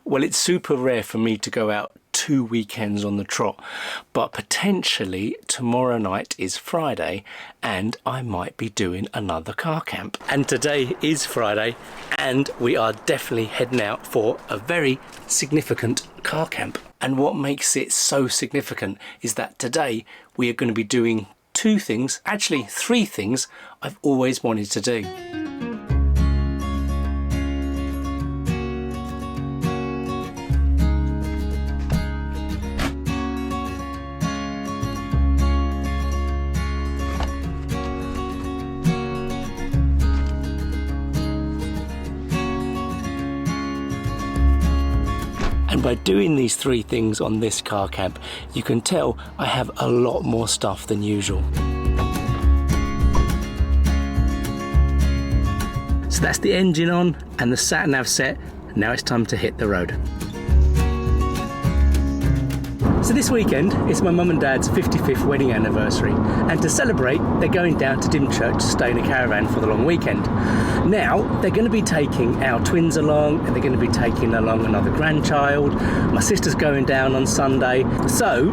Well, it's super rare for me to go out 2 weekends on the trot, but potentially tomorrow night is Friday and I might be doing another car camp. And today is Friday and we are definitely heading out for a very significant car camp. And what makes it so significant is that today we are going to be doing 2 things, actually 3 things I've always wanted to do. And by doing these 3 things on this car camp, you can tell I have a lot more stuff than usual. So that's the engine on and the sat-nav set. Now it's time to hit the road. So this weekend is my mum and dad's 55th wedding anniversary, and to celebrate they're going down to Dymchurch to stay in a caravan for the long weekend. Now they're going to be taking our twins along, and they're going to be taking along another grandchild. My sister's going down on Sunday. So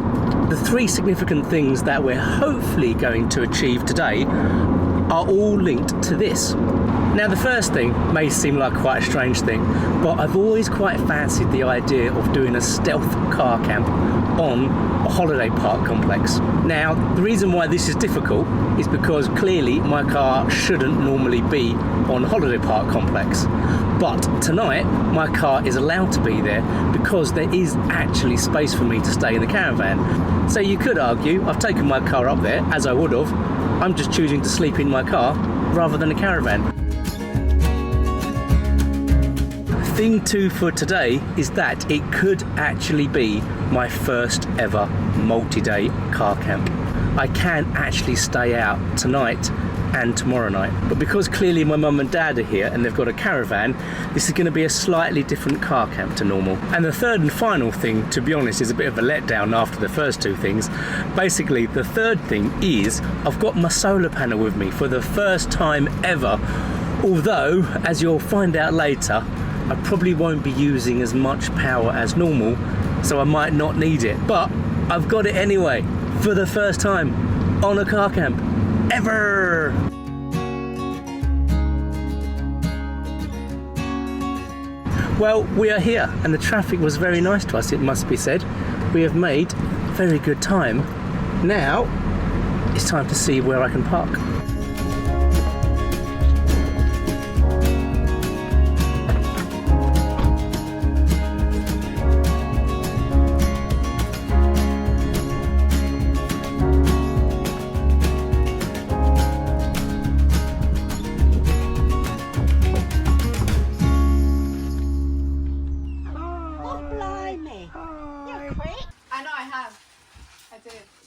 the 3 significant things that we're hopefully going to achieve today are all linked to this. Now the first thing may seem like quite a strange thing, but I've always quite fancied the idea of doing a stealth car camp on a holiday park complex. Now the reason why this is difficult is because clearly my car shouldn't normally be on a holiday park complex, but tonight my car is allowed to be there because there is actually space for me to stay in the caravan. So you could argue I've taken my car up there, as I would have. I'm just choosing to sleep in my car rather than a caravan. Thing 2 for today is that it could actually be my first ever multi-day car camp. I can actually stay out tonight and tomorrow night, but because clearly my mum and dad are here and they've got a caravan, this is going to be a slightly different car camp to normal. And the third and final thing, to be honest, is a bit of a letdown after the first 2 things. Basically the third thing is I've got my solar panel with me for the first time ever, although as you'll find out later I probably won't be using as much power as normal, so I might not need it. But I've got it anyway, for the first time on a car camp ever. Well, we are here and the traffic was very nice to us, it must be said. We have made very good time. Now it's time to see where I can park.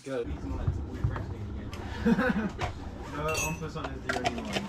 Good. No, on plus one is the only one.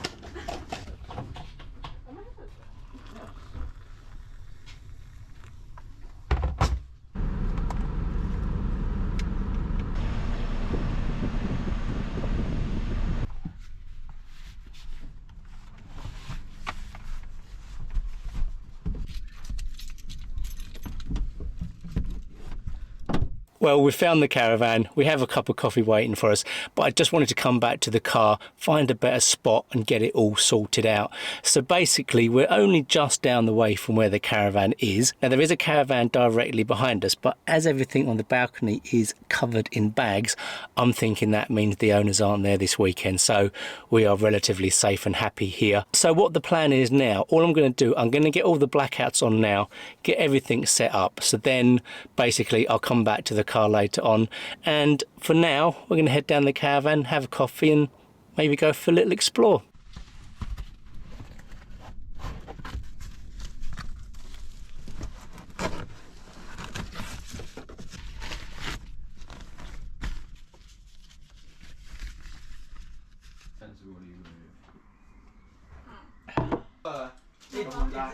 Well, we found the caravan, we have a cup of coffee waiting for us, but I just wanted to come back to the car, find a better spot and get it all sorted out. So basically, we're only just down the way from where the caravan is. Now, there is a caravan directly behind us, but as everything on the balcony is covered in bags, I'm thinking that means the owners aren't there this weekend, so we are relatively safe and happy here. So what the plan is now, all I'm going to do, I'm going to get all the blackouts on now, get everything set up, so then basically I'll come back to the car later on, and for now we're going to head down the caravan, have a coffee and maybe go for a little explore.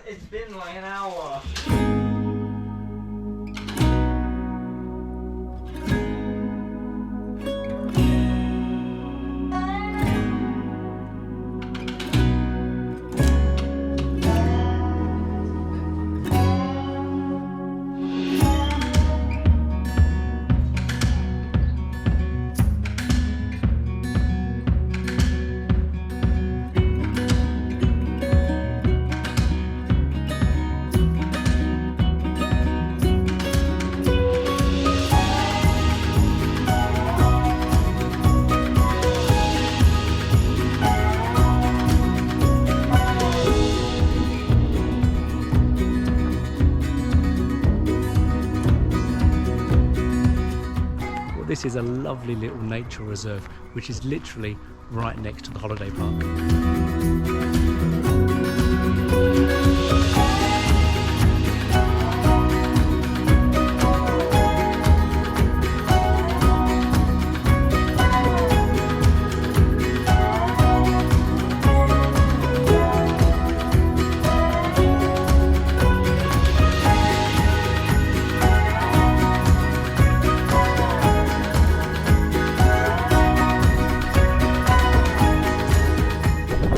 It's been like an hour. this is a lovely little nature reserve, which is literally right next to the holiday park.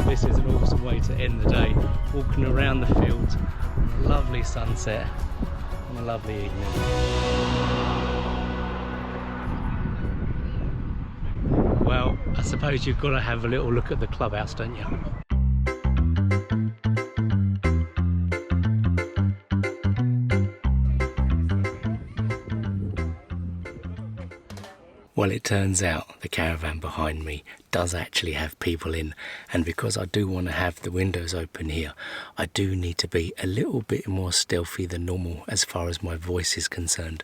This is an awesome way to end the day, walking around the fields, lovely sunset and a lovely evening. Well, I suppose you've got to have a little look at the clubhouse, don't you? Well, it turns out the caravan behind me does actually have people in, and because I do want to have the windows open here, I do need to be a little bit more stealthy than normal as far as my voice is concerned,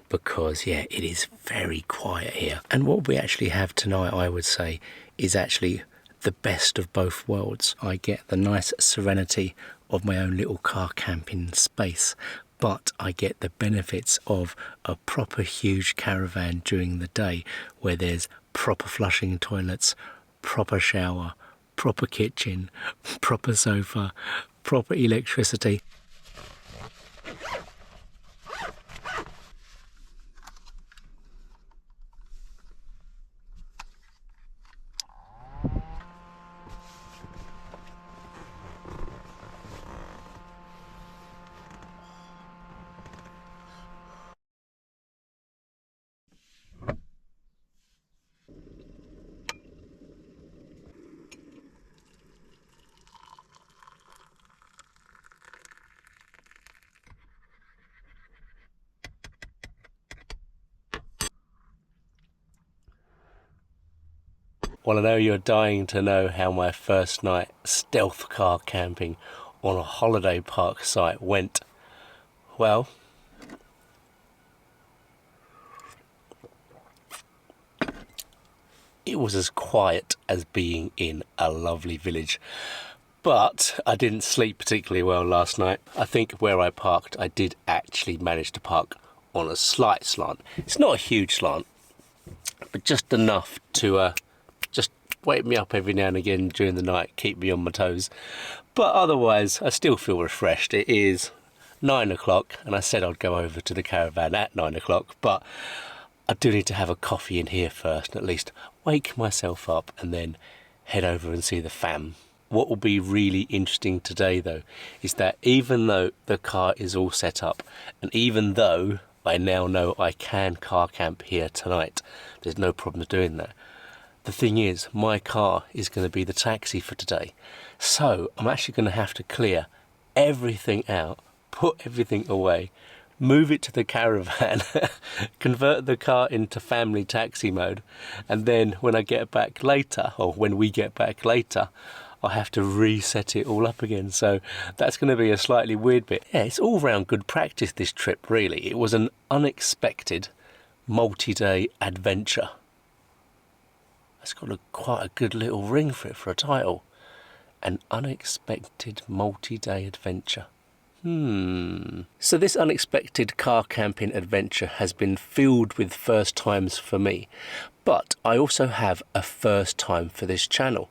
because yeah, it is very quiet here. And what we actually have tonight, I would say, is actually the best of both worlds. I get the nice serenity of my own little car camping space, but I get the benefits of a proper huge caravan during the day where there's proper flushing toilets, proper shower, proper kitchen, proper sofa, proper electricity. Well, I know you're dying to know how my first night stealth car camping on a holiday park site went. Well, it was as quiet as being in a lovely village. But I didn't sleep particularly well last night. I think where I parked, I did actually manage to park on a slight slant. It's not a huge slant, but just enough to just wake me up every now and again during the night, keep me on my toes. But otherwise, I still feel refreshed. It is 9 o'clock, and I said I'd go over to the caravan at 9 o'clock, but I do need to have a coffee in here first, and at least wake myself up and then head over and see the fam. What will be really interesting today, though, is that even though the car is all set up, and even though I now know I can car camp here tonight, there's no problem doing that. The thing is, my car is going to be the taxi for today. So I'm actually going to have to clear everything out, put everything away, move it to the caravan, convert the car into family taxi mode, and then when I get back later, or when we get back later, I have to reset it all up again. So that's going to be a slightly weird bit. Yeah, it's all round good practice, this trip, really. It was an unexpected multi-day adventure. That's got quite a good little ring for it for a title. An unexpected multi-day adventure. So this unexpected car camping adventure has been filled with first times for me, but I also have a first time for this channel,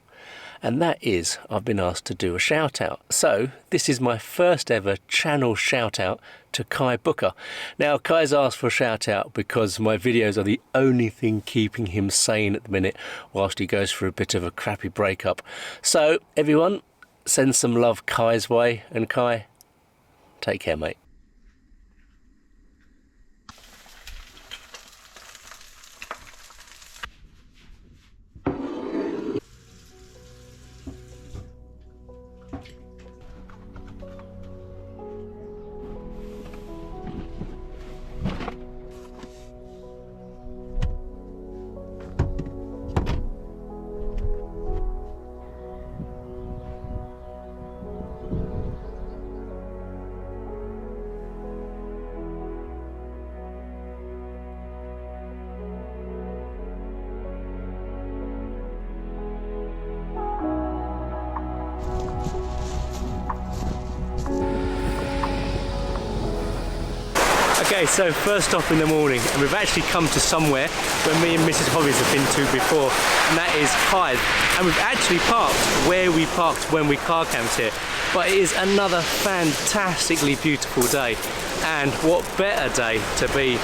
and that is I've been asked to do a shout out. So this is my first ever channel shout out to Kai Booker. Now, Kai's asked for a shout out because my videos are the only thing keeping him sane at the minute whilst he goes through a bit of a crappy breakup. So everyone, send some love Kai's way, and Kai, take care, mate. Okay, so first stop in the morning, and we've actually come to somewhere where me and Mrs. Hobbies have been to before, and that is Hythe. And we've actually parked where we parked when we car camped here. But it is another fantastically beautiful day, and what better day to be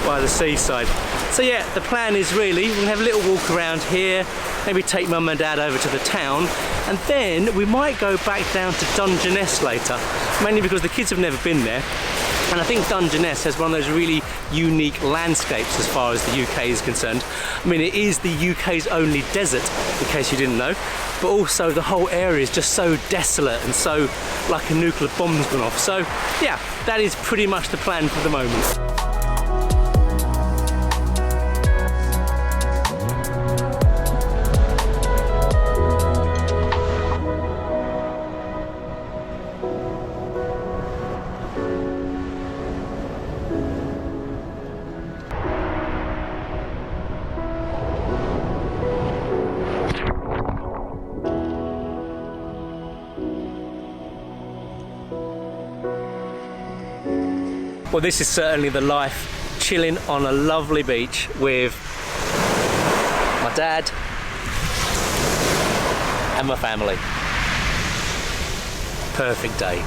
by the seaside. So yeah, the plan is really, we're gonna have a little walk around here, maybe take Mum and Dad over to the town, and then we might go back down to Dungeness later, mainly because the kids have never been there. And I think Dungeness has one of those really unique landscapes as far as the UK is concerned. I mean, it is the UK's only desert, in case you didn't know, but also the whole area is just so desolate and so like a nuclear bomb's gone off. So yeah, that is pretty much the plan for the moment. Well, this is certainly the life, chilling on a lovely beach with my dad and my family. Perfect day.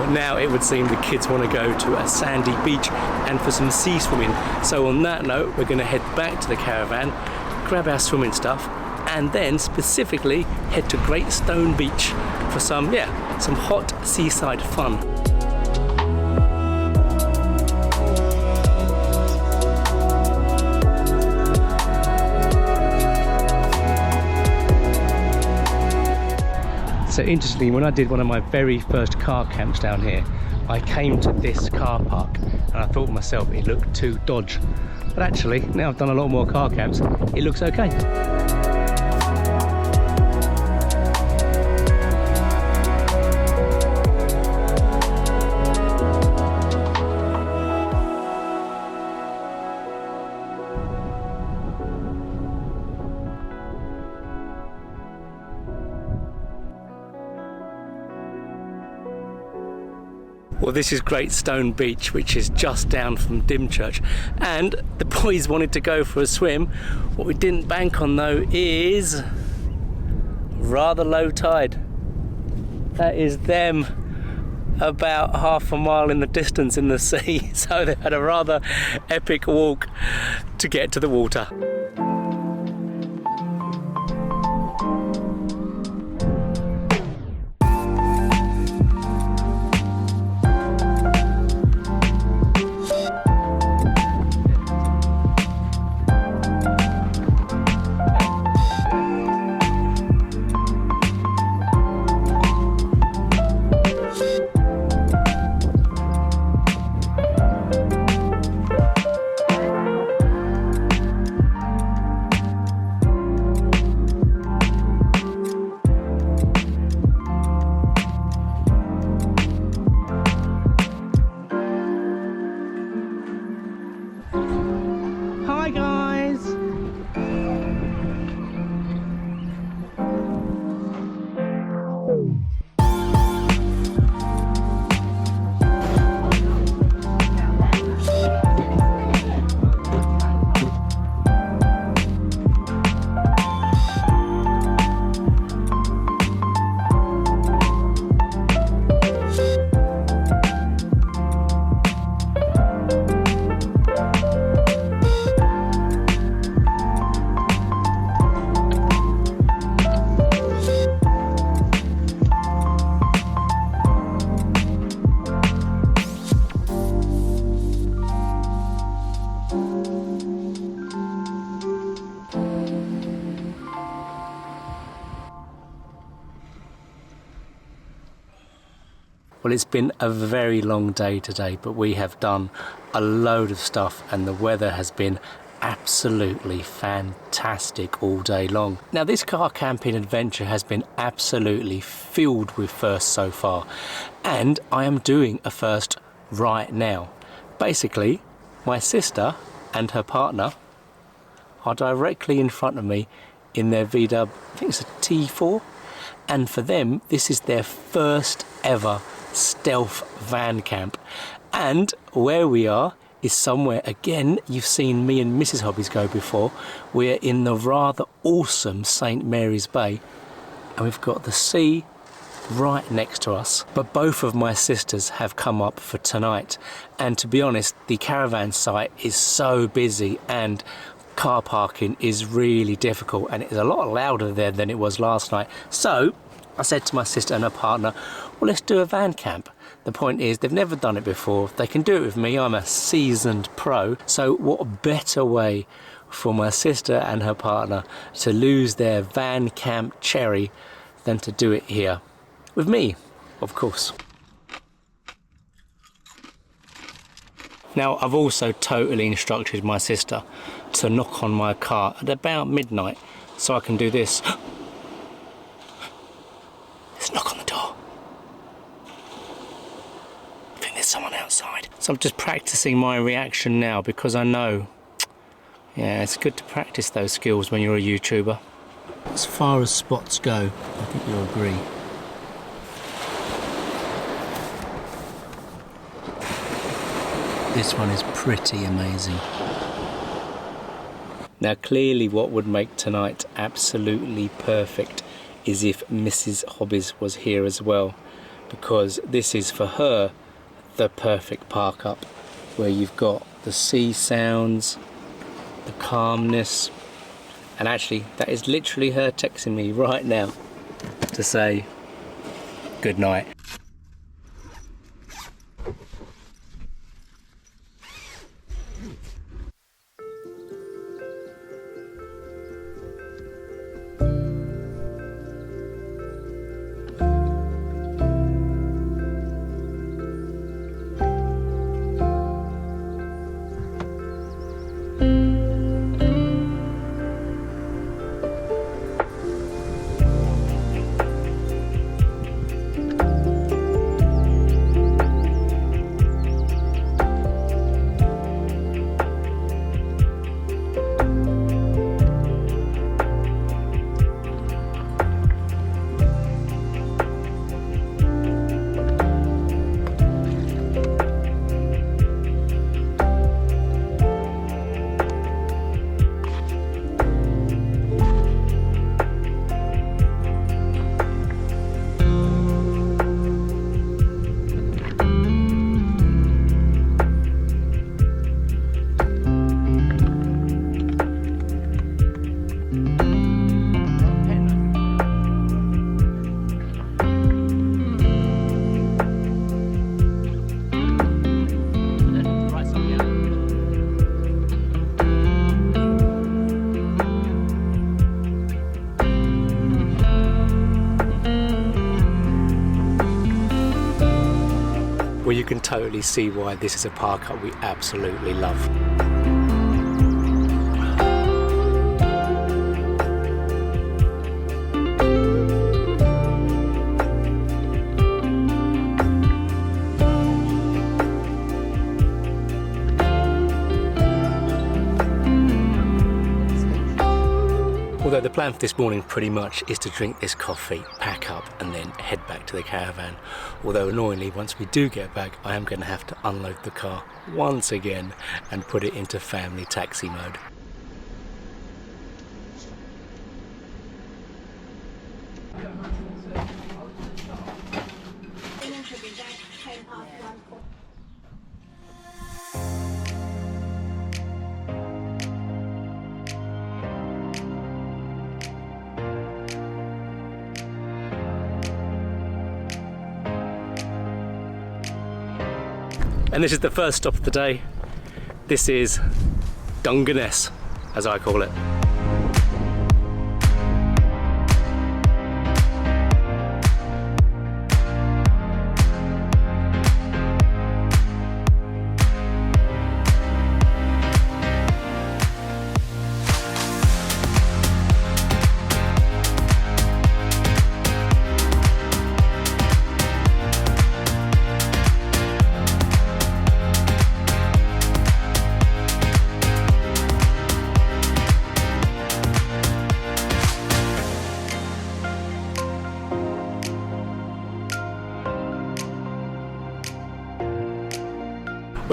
Now it would seem the kids want to go to a sandy beach and for some sea swimming. So on that note, we're going to head back to the caravan, grab our swimming stuff, and then specifically head to Great Stone Beach for some hot seaside fun. So interestingly, when I did one of my very first car camps down here, I came to this car park and I thought to myself it looked too dodge. But actually, now I've done a lot more car camps, it looks okay. Well, this is Great Stone Beach, which is just down from Dymchurch, and the boys wanted to go for a swim. What we didn't bank on though is rather low tide. That is them about half a mile in the distance in the sea, so they had a rather epic walk to get to the water. Well, it's been a very long day today, but we have done a load of stuff and the weather has been absolutely fantastic all day long. Now, this car camping adventure has been absolutely filled with firsts so far, and I am doing a first right now. Basically, my sister and her partner are directly in front of me in their VW, I think it's a T4, and for them this is their first ever stealth van camp. And where we are is somewhere, again, you've seen me and Mrs. Hobbies go before. We're in the rather awesome St. Mary's Bay, and we've got the sea right next to us. But both of my sisters have come up for tonight, and to be honest, the caravan site is so busy and car parking is really difficult, and it's a lot louder there than it was last night. So I said to my sister and her partner, well, let's do a van camp. The point is, they've never done it before. They can do it with me. I'm a seasoned pro. So what better way for my sister and her partner to lose their van camp cherry than to do it here with me, of course. Now, I've also totally instructed my sister to knock on my car at about midnight so I can do this. Let's knock on the door. I think there's someone outside. So I'm just practicing my reaction now because I know, yeah, it's good to practice those skills when you're a YouTuber. As far as spots go, I think you'll agree. This one is pretty amazing. Now, clearly what would make tonight absolutely perfect is if Mrs. Hobbies was here as well, because this is for her the perfect park up, where you've got the sea sounds, the calmness, and actually that is literally her texting me right now to say good night. Well, you can totally see why this is a park up we absolutely love. Although the plan for this morning pretty much is to drink this coffee, pack up and then head back to the caravan. Although annoyingly, once we do get back, I am going to have to unload the car once again and put it into family taxi mode. And this is the first stop of the day. This is Dungeness, as I call it.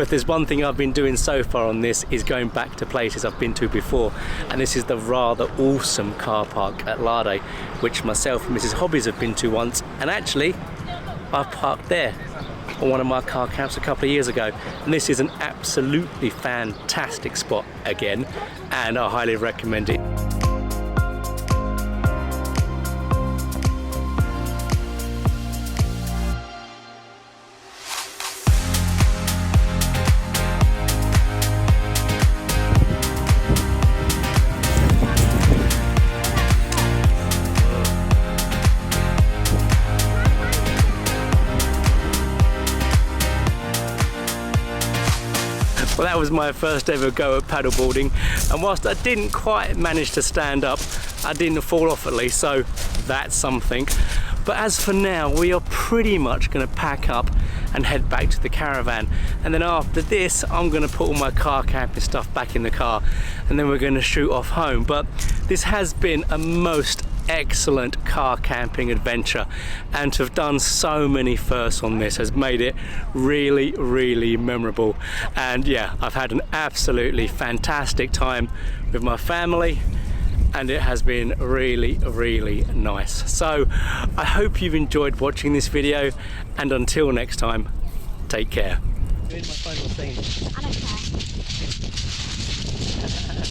But there's one thing I've been doing so far on this is going back to places I've been to before, and this is the rather awesome car park at Lade, which myself and Mrs. Hobbies have been to once, and actually I've parked there on one of my car camps a couple of years ago, and this is an absolutely fantastic spot again, and I highly recommend it. Well, that was my first ever go at paddleboarding, and whilst I didn't quite manage to stand up, I didn't fall off at least, so that's something. But as for now, we are pretty much going to pack up and head back to the caravan, and then after this I'm going to put all my car camping stuff back in the car, and then we're going to shoot off home. But this has been a most excellent car camping adventure, and to have done so many firsts on this has made it really memorable. And yeah, I've had an absolutely fantastic time with my family, and it has been really nice. So I hope you've enjoyed watching this video, and until next time, take care. Doing my final scene. I don't care.